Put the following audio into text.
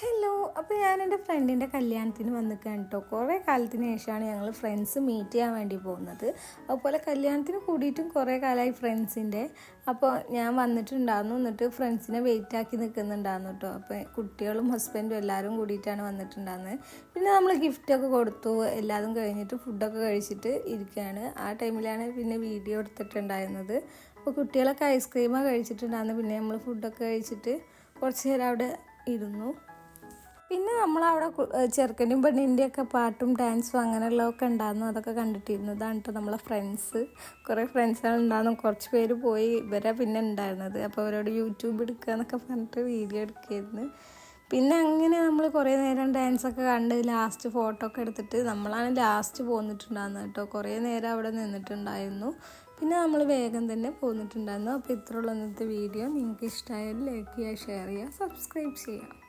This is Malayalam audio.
ഹലോ. അപ്പോൾ ഞാൻ എൻ്റെ ഫ്രണ്ടിൻ്റെ കല്യാണത്തിന് വന്നിക്കാണ് കേട്ടോ. കുറേ കാലത്തിന് ശേഷമാണ് ഞങ്ങൾ ഫ്രണ്ട്സ് മീറ്റ് ചെയ്യാൻ വേണ്ടി പോകുന്നത്. അതുപോലെ കല്യാണത്തിന് കൂടിയിട്ടും കുറേ കാലമായി ഫ്രണ്ട്സിൻ്റെ. അപ്പോൾ ഞാൻ വന്നിട്ടുണ്ടായിരുന്നു, എന്നിട്ട് ഫ്രണ്ട്സിനെ വെയിറ്റ് ആക്കി നിൽക്കുന്നുണ്ടായിരുന്നു കേട്ടോ. അപ്പോൾ കുട്ടികളും ഹസ്ബൻഡും എല്ലാവരും കൂടിയിട്ടാണ് വന്നിട്ടുണ്ടായിരുന്നത്. പിന്നെ നമ്മൾ ഗിഫ്റ്റൊക്കെ കൊടുത്തു, എല്ലാതും കഴിഞ്ഞിട്ട് ഫുഡൊക്കെ കഴിച്ചിട്ട് ഇരിക്കുകയാണ്. ആ ടൈമിലാണ് പിന്നെ വീഡിയോ എടുത്തിട്ടുണ്ടായിരുന്നത്. അപ്പോൾ കുട്ടികളൊക്കെ ഐസ്ക്രീമൊക്കെ കഴിച്ചിട്ടുണ്ടായിരുന്നു. പിന്നെ നമ്മൾ ഫുഡൊക്കെ കഴിച്ചിട്ട് കുറച്ച് നേരം അവിടെ ഇരുന്നു. പിന്നെ നമ്മളവിടെ ചെറുക്കനും പെണ്ണിൻ്റെയൊക്കെ പാട്ടും ഡാൻസും അങ്ങനെയുള്ളതൊക്കെ ഉണ്ടായിരുന്നു. അതൊക്കെ കണ്ടിട്ടിരുന്നു. ഇതാണ് കേട്ടോ നമ്മളെ ഫ്രണ്ട്സ്. കുറേ ഫ്രണ്ട്സുകൾ ഉണ്ടായിരുന്നു. കുറച്ച് പേര് പോയി, ഇവരെ പിന്നെ ഉണ്ടായിരുന്നത്. അപ്പോൾ അവരോട് യൂട്യൂബ് എടുക്കുക എന്നൊക്കെ പറഞ്ഞിട്ട് വീഡിയോ എടുക്കുകയായിരുന്നു. പിന്നെ അങ്ങനെ നമ്മൾ കുറേ നേരം ഡാൻസൊക്കെ കണ്ട് ലാസ്റ്റ് ഫോട്ടോ ഒക്കെ എടുത്തിട്ട് നമ്മളാണ് ലാസ്റ്റ് പോന്നിട്ടുണ്ടായിരുന്നത് കേട്ടോ. കുറേ നേരം അവിടെ നിന്നിട്ടുണ്ടായിരുന്നു. പിന്നെ നമ്മൾ വേഗം തന്നെ പോന്നിട്ടുണ്ടായിരുന്നു. അപ്പോൾ ഇത്രയുള്ള ഇന്നത്തെ വീഡിയോ. നിങ്ങൾക്ക് ഇഷ്ടമായാലും ലൈക്ക് ചെയ്യുക, ഷെയർ ചെയ്യുക, സബ്സ്ക്രൈബ് ചെയ്യുക.